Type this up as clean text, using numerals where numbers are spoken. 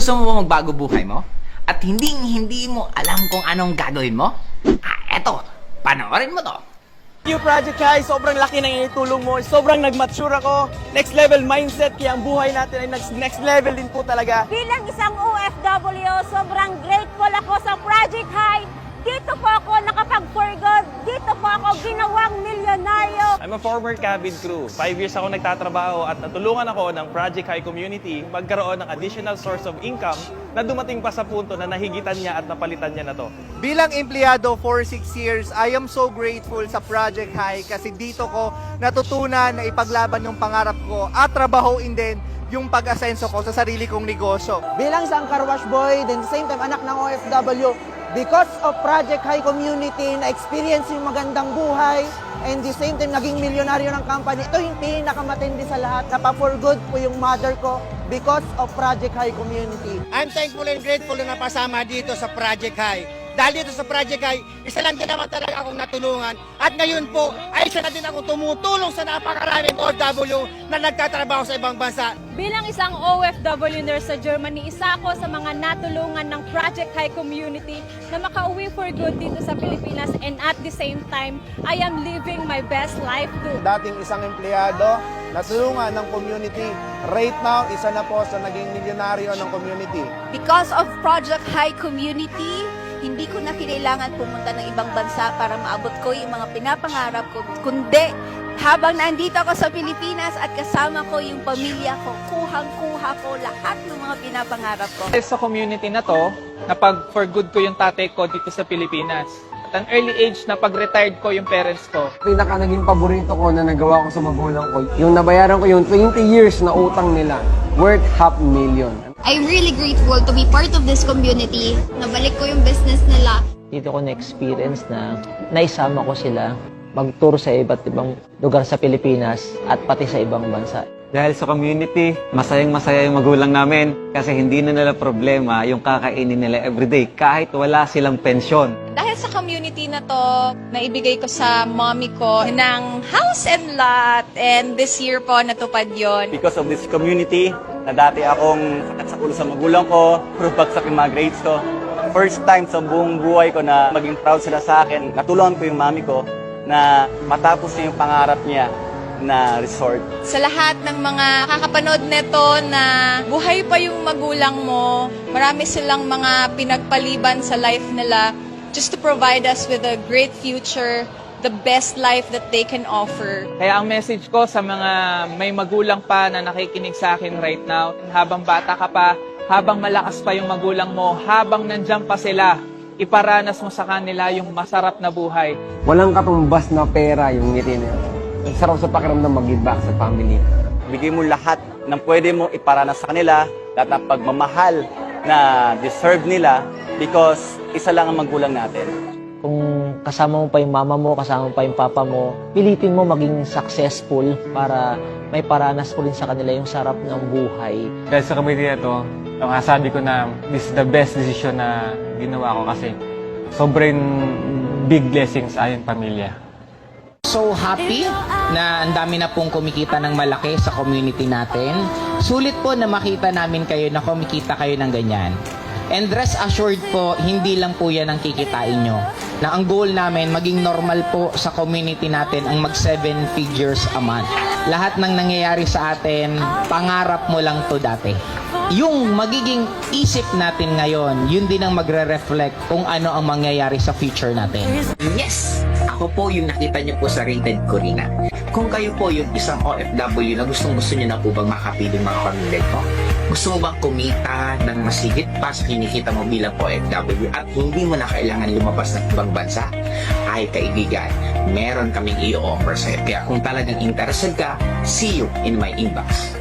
Gusto mo ba magbago buhay mo? At hindi mo alam kung anong gagawin mo? Eto, panoorin mo to. New Project High, sobrang laki ng itulong mo. Sobrang nag-mature ako. Next level mindset, kaya ang buhay natin ay next level din po talaga. Bilang isang OFW, sobrang grateful ako sa Project High. Dito po ako nakapag-for good. Dito po ako ginawang milyonaryo. I'm a former cabin crew. 5 years ako nagtatrabaho at natulungan ako ng Project High community magkaroon ng additional source of income na dumating pa sa punto na nahigitan niya at napalitan niya na to. Bilang empleyado for 6 years, I am so grateful sa Project High kasi dito ko natutunan na ipaglaban yung pangarap ko at trabahoin din yung pag-asenso ko sa sarili kong negosyo. Bilang isang car wash boy, then the same time anak ng OFW, because of Project High community, na-experience yung magandang buhay, and the same time naging milyonaryo ng company. Ito yung pinakamatindi sa lahat. Napa-for good po yung mother ko because of Project High community. I'm thankful and grateful na napasama dito sa Project High. Dahil dito sa Project High, isa lang din naman talaga akong natulungan. At ngayon po, ay isa na din akong tumutulong sa napakaraming OFW na nagtatrabaho sa ibang bansa. Bilang isang OFW nurse sa Germany, isa ako sa mga natulungan ng Project High community na makauwi for good dito sa Pilipinas, and at the same time, I am living my best life too. Dating isang empleyado, natulungan ng community. Right now, isa na po sa naging milyonaryo ng community. Because of Project High community, hindi ko na kinailangan pumunta ng ibang bansa para maabot ko yung mga pinapangarap ko. Kundi, habang nandito ako sa Pilipinas at kasama ko yung pamilya ko, kuhang-kuha ko lahat ng mga pinapangarap ko. Sa community na to, napag-for good ko yung tatay ko dito sa Pilipinas. At an early age, napag-retired ko yung parents ko. Pinaka naging paborito ko na nagawa ko sa magulang ko, yung nabayaran ko yung 20 years na utang nila, worth $500,000. I'm really grateful to be part of this community. Nabalik ko yung business nila. Dito ko na-experience na naisama ko sila mag-tour sa iba't ibang lugar sa Pilipinas at pati sa ibang bansa. Dahil sa community, masayang-masaya yung magulang namin kasi hindi na nila problema yung kakainin nila everyday kahit wala silang pensyon. Dahil sa community na to, naibigay ko sa mommy ko ng house and lot, and this year po natupad yon. Because of this community, na dati akong sakit sa ulo sa magulang ko, puro bagsak yung mga grades ko. First time sa buong buhay ko na maging proud sila sa akin, natulungan ko yung mami ko na matapos niya yung pangarap niya na resort. Sa lahat ng mga kakapanood nito na buhay pa yung magulang mo, marami silang mga pinagpaliban sa life nila just to provide us with a great future, the best life that they can offer. Kaya ang message ko sa mga may magulang pa na nakikinig sa akin right now, habang bata ka pa, habang malakas pa yung magulang mo, habang nandiyan pa sila, iparanas mo sa kanila yung masarap na buhay. Walang katumbas na pera yung ngiti nila. Ang sarap sa pakiramdam mag-give back sa family. Bigay mo lahat ng pwede mo iparanas sa kanila, lahat ng pagmamahal na deserve nila because isa lang ang magulang natin. Kung kasama mo pa yung mama mo, kasama mo pa yung papa mo, pilitin mo maging successful para may paranas mo rin sa kanila yung sarap ng buhay. Dahil sa community na to, masasabi ko na this is the best decision na ginawa ko kasi sobrang big blessings ayon pamilya. So happy na ang dami na pong kumikita ng malaki sa community natin. Sulit po na makita namin kayo na kumikita kayo ng ganyan. And rest assured po, hindi lang po yan ang kikitain nyo. Na ang goal namin, maging normal po sa community natin ang mag 7 figures a month. Lahat ng nangyayari sa atin, pangarap mo lang to dati. Yung magiging isip natin ngayon, yun din ang magre-reflect kung ano ang mangyayari sa future natin. Yes! Ako po yung nakita niyo po sa Rated Corina. Kung kayo po yung isang OFW na gustong-gusto niyo na po bang makapiling mga pamilya ko, gusto mo bang kumita ng masigit pa sa kinikita mo bilang OFW at hindi mo na kailangan lumabas ng ibang bansa? Ay kaibigan, meron kaming i-offer sa'yo. Kaya kung talagang interested ka, see you in my inbox.